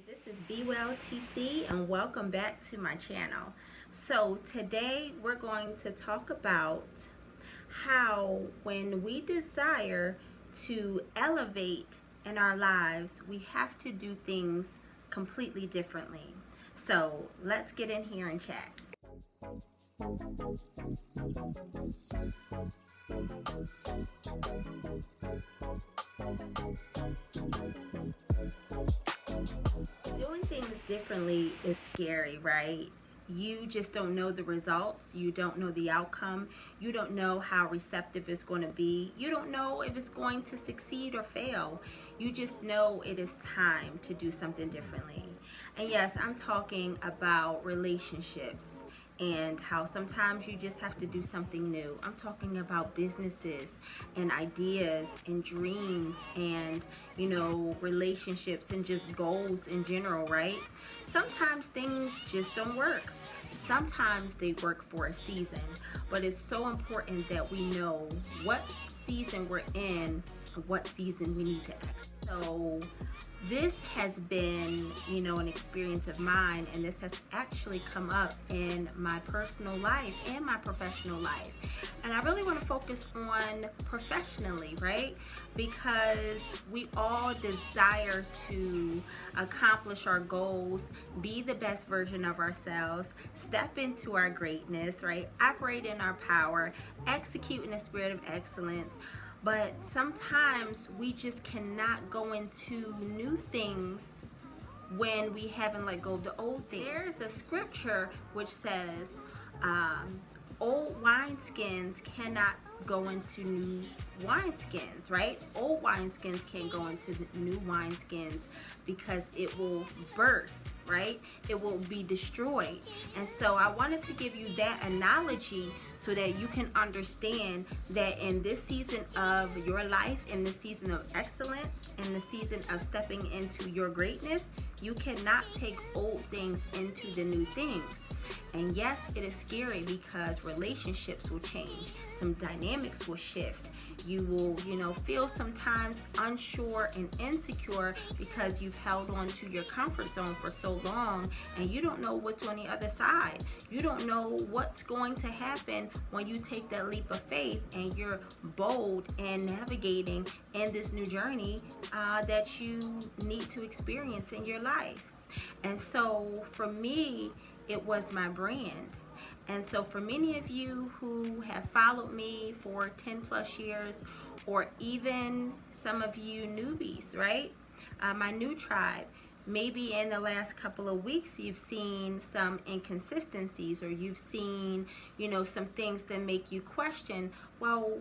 This is Well TC and welcome back to my channel. So today we're going to talk about how when we desire to elevate in our lives, we have to do things completely differently. So let's get in here and chat. Doing things differently is scary, right? You just don't know the results. You don't know the outcome. You don't know how receptive it's going to be. You don't know if it's going to succeed or fail. You just know it is time to do something differently. And yes, I'm talking about relationships and how sometimes you just have to do something new. I'm talking about businesses and ideas and dreams and, relationships and just goals in general, right? Sometimes things just don't work. Sometimes they work for a season, but it's so important that we know what season we're in and what season we need to exit. So this has been, an experience of mine, and this has actually come up in my personal life and my professional life. And I really want to focus on professionally, right? Because we all desire to accomplish our goals, be the best version of ourselves, step into our greatness, right? Operate in our power, execute in a spirit of excellence. But sometimes we just cannot go into new things when we haven't let go of the old things. There's a scripture which says, old wineskins cannot go into new wineskins, right? Old wineskins can't go into new wineskins because it will burst, right? It will be destroyed. And so I wanted to give you that analogy so that you can understand that in this season of your life, in the season of excellence, in the season of stepping into your greatness, you cannot take old things into the new things. And yes, it is scary because relationships will change. Some dynamics will shift. You will, feel sometimes unsure and insecure because you've held on to your comfort zone for so long and you don't know what's on the other side. You don't know what's going to happen when you take that leap of faith and you're bold and navigating in this new journey that you need to experience in your life. And so for me, it was my brand. And so for many of you who have followed me for 10 plus years, or even some of you newbies, right? My new tribe, maybe in the last couple of weeks, you've seen some inconsistencies, or you've seen, some things that make you question, well,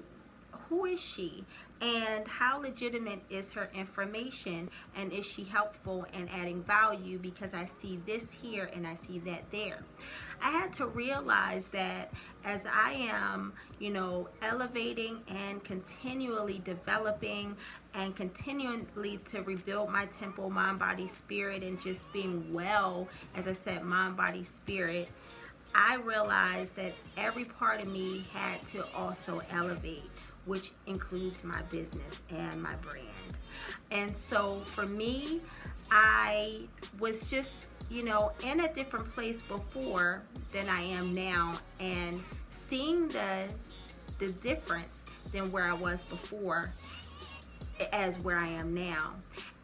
who is she? And how legitimate is her information? And is she helpful and adding value? Because I see this here and I see that there. I had to realize that as I am, elevating and continually developing and continually to rebuild my temple, mind, body, spirit, and just being well, as I said, mind, body, spirit, I realized that every part of me had to also elevate, which includes my business and my brand. And so for me, I was just, in a different place before than I am now, and seeing the difference than where I was before as where I am now,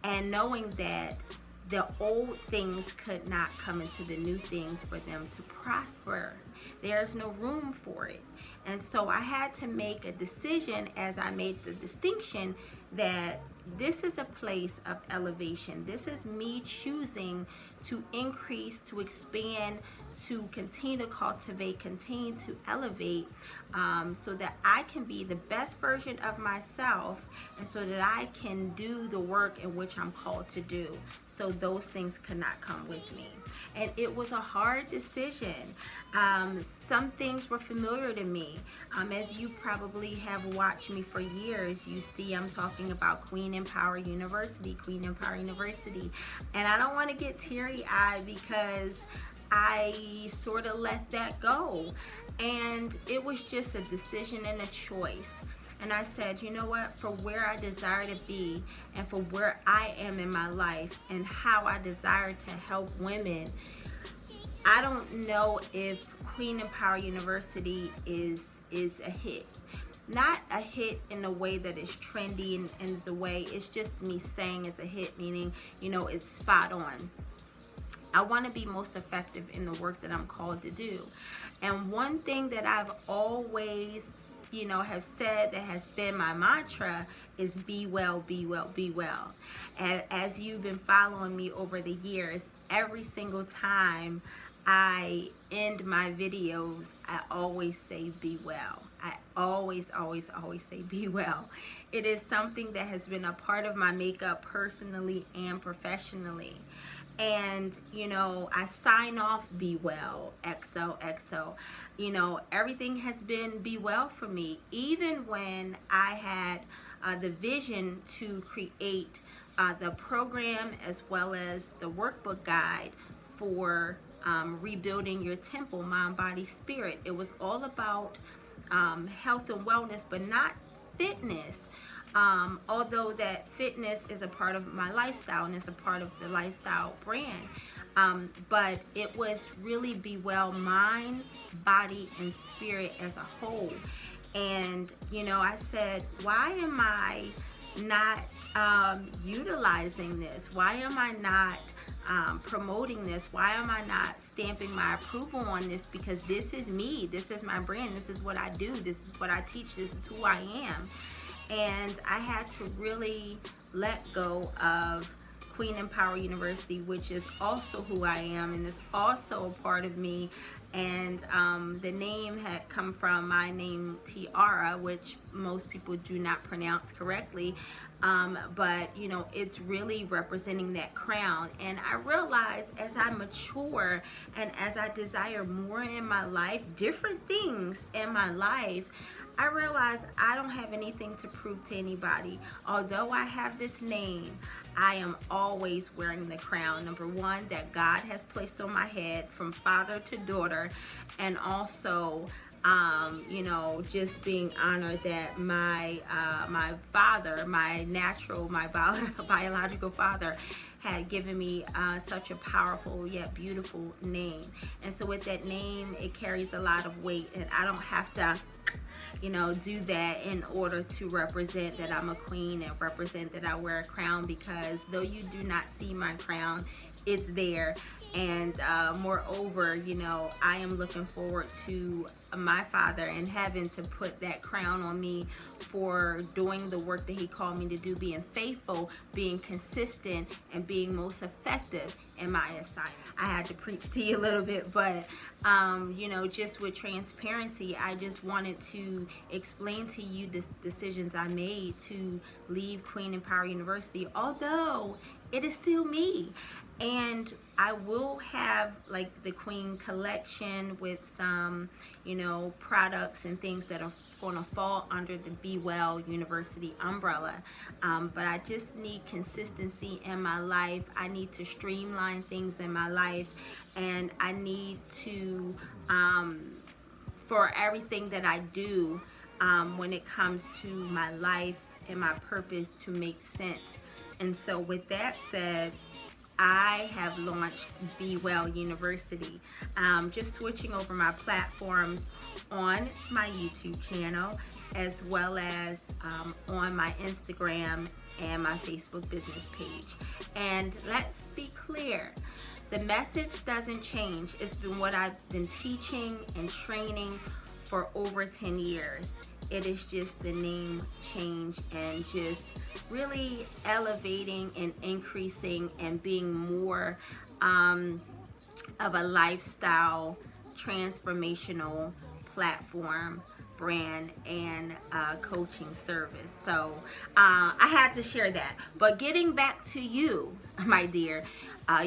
and knowing that the old things could not come into the new things for them to prosper. There's no room for it. And so I had to make a decision as I made the distinction that this is a place of elevation. This is me choosing to increase, to expand, to continue to cultivate, continue to elevate, so that I can be the best version of myself, and so that I can do the work in which I'm called to do. So those things could not come with me. And it was a hard decision. Some things were familiar to me. As you probably have watched me for years, you see I'm talking about Queen Empower University. And I don't want to get teary-eyed because I sort of let that go. And it was just a decision and a choice. and I said, you know what, for where I desire to be and for where I am in my life and how I desire to help women, I don't know if Queen Empower University is a hit. Not a hit in the way that it's trendy and is a way, it's just me saying it's a hit, meaning, you know, it's spot on. I want to be most effective in the work that I'm called to do. And one thing that I've always, you know, have said that has been my mantra is be well, be well, be well. And as you've been following me over the years, every single time I end my videos, I always say be well. I always say be well. It is something that has been a part of my makeup personally and professionally. And, you know, I sign off be well, XoXo. You know, everything has been be well for me. Even when I had the vision to create the program as well as the workbook guide for rebuilding your temple, mind, body, spirit. It was all about health and wellness, but not fitness. Although that fitness is a part of my lifestyle and it's a part of the lifestyle brand. But it was really be well mind, body, and spirit as a whole. And, you know, I said, why am I not utilizing this? Why am I not promoting this? Why am I not stamping my approval on this? Because this is me, this is my brand, this is what I do, this is what I teach, this is who I am. And I had to really let go of Queen Empower University, which is also who I am and is also a part of me. And the name had come from my name Tiara, which most people do not pronounce correctly. But, you know, it's really representing that crown. And I realized as I mature and as I desire more in my life, different things in my life, I realized I don't have anything to prove to anybody. Although I have this name, I am always wearing the crown. Number one, that God has placed on my head from father to daughter, and also you know, just being honored that my father, my biological father, had given me such a powerful yet beautiful name. And so with that name, it carries a lot of weight, and I don't have to, you know, do that in order to represent that I'm a queen and represent that I wear a crown, because though you do not see my crown, it's there. And moreover, you know, I am looking forward to my Father in heaven to put that crown on me for doing the work that He called me to do, being faithful, being consistent, and being most effective in my assignment. I had to preach to you a little bit, but you know, just with transparency, I just wanted to explain to you the decisions I made to leave Queen Empower University, although it is still me. And I will have like the Queen collection with some, you know, products and things that are going to fall under the Be Well University umbrella. But I just need consistency in my life. I need to streamline things in my life, and I need to, for everything that I do, when it comes to my life and my purpose, to make sense. And so with that said, I have launched Be Well University. Just switching over my platforms on my YouTube channel, as well as on my Instagram and my Facebook business page. And let's be clear, the message doesn't change. It's been what I've been teaching and training for over 10 years. It is just the name change and just really elevating and increasing and being more of a lifestyle transformational platform, brand, and coaching service. So I had to share that. But getting back to you, my dear,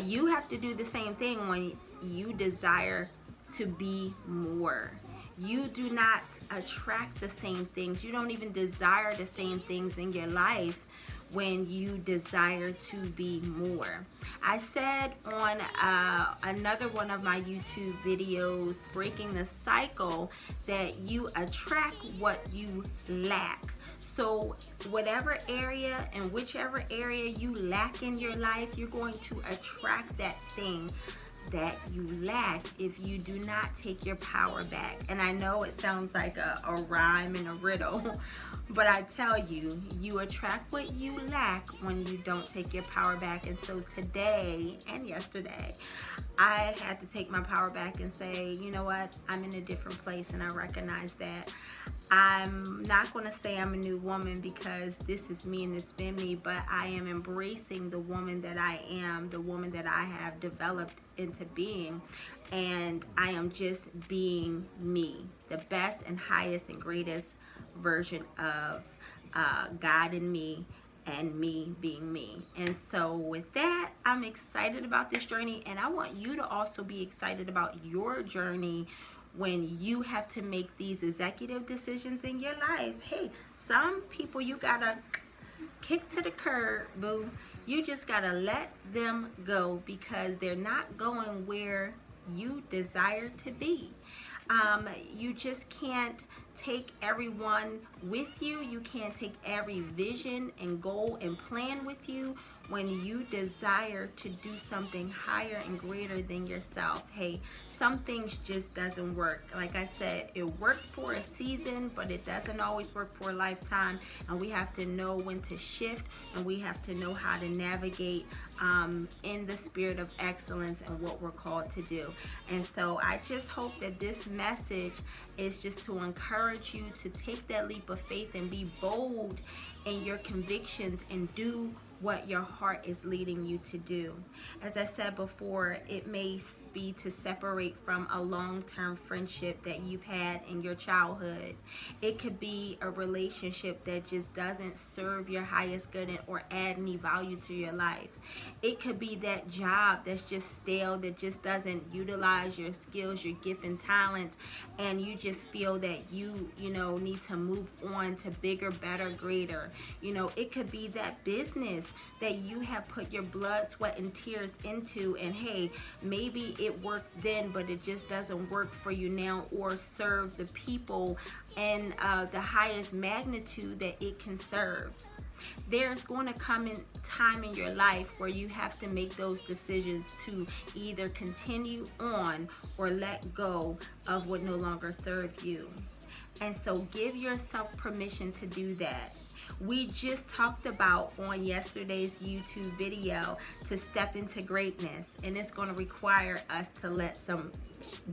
you have to do the same thing when you desire to be more. You do not attract the same things. You don't even desire the same things in your life when you desire to be more. I said on another one of my YouTube videos, Breaking the Cycle, that you attract what you lack. So whatever area and whichever area you lack in your life, you're going to attract that thing that you lack if you do not take your power back. And I know it sounds like a rhyme and a riddle, but I tell you, you attract what you lack when you don't take your power back. And so today and yesterday, I had to take my power back and say, you know what, I'm in a different place, and I recognize that. I'm not going to say I'm a new woman, because this is me and it's been me, but I am embracing the woman that I am, the woman that I have developed into being, and I am just being me, the best and highest and greatest version of God in me, and me being me. And so with that, I'm excited about this journey, and I want you to also be excited about your journey when you have to make these executive decisions in your life. Hey, some people you gotta kick to the curb, boo. You just gotta let them go, because they're not going where you desire to be. You just can't take everyone with you. You can't take every vision and goal and plan with you when you desire to do something higher and greater than yourself. Hey, some things just doesn't work. Like I said, it worked for a season, but it doesn't always work for a lifetime. And we have to know when to shift, and we have to know how to navigate in the spirit of excellence and what we're called to do. And so I just hope that this message is just to encourage you to take that leap of faith and be bold in your convictions and do what your heart is leading you to do. As I said before, it may be to separate from a long-term friendship that you've had in your childhood. It could be a relationship that just doesn't serve your highest good or add any value to your life. It could be that job that's just stale, that just doesn't utilize your skills, your gift and talents, and you just feel that you need to move on to bigger, better, greater. It could be that business that you have put your blood, sweat, and tears into, and hey, maybe it worked then, but it just doesn't work for you now, or serve the people in the highest magnitude that it can serve. There's going to come in time in your life where you have to make those decisions to either continue on or let go of what no longer serves you. And so give yourself permission to do that. We just talked about on yesterday's YouTube video to step into greatness, and it's going to require us to let some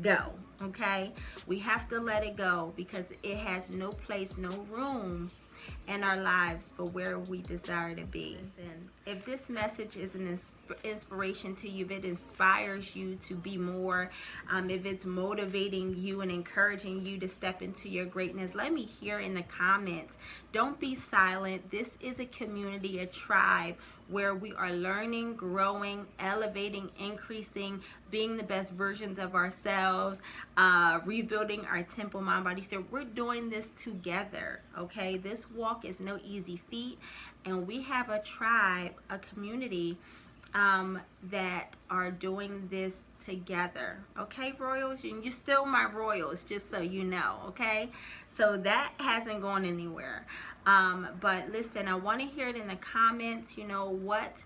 go, okay? We have to let it go, because it has no place, no room in our lives for where we desire to be. Listen, if this message is an inspiration to you, if it inspires you to be more, if it's motivating you and encouraging you to step into your greatness, let me hear in the comments. Don't be silent. This is a community, a tribe, where we are learning, growing, elevating, increasing, being the best versions of ourselves, rebuilding our temple, mind, body, spirit. We're doing this together, okay? This walk is no easy feat, and we have a tribe, a community that are doing this together, okay, royals? And you're still my royals, just so you know, okay? So that hasn't gone anywhere. But listen, I want to hear it in the comments, what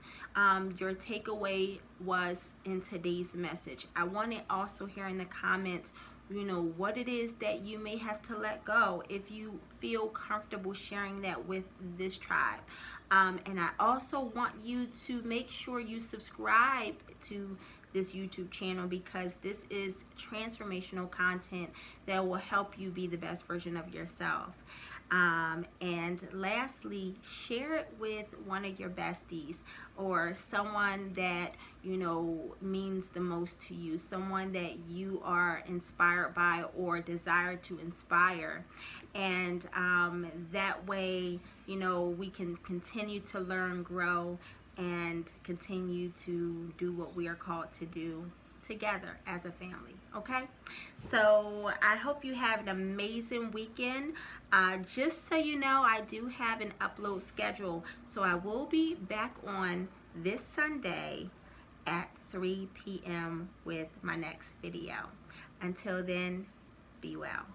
your takeaway was in today's message. I want to also hear in the comments, what it is that you may have to let go, if you feel comfortable sharing that with this tribe. And I also want you to make sure you subscribe to this YouTube channel, because this is transformational content that will help you be the best version of yourself. And lastly, share it with one of your besties, or someone that means the most to you, someone that you are inspired by or desire to inspire. And that way, we can continue to learn, grow, and continue to do what we are called to do together as a family. Okay, so I hope you have an amazing weekend. Just so you know, I do have an upload schedule, so I will be back on this Sunday at 3 p.m. with my next video. Until then, be well.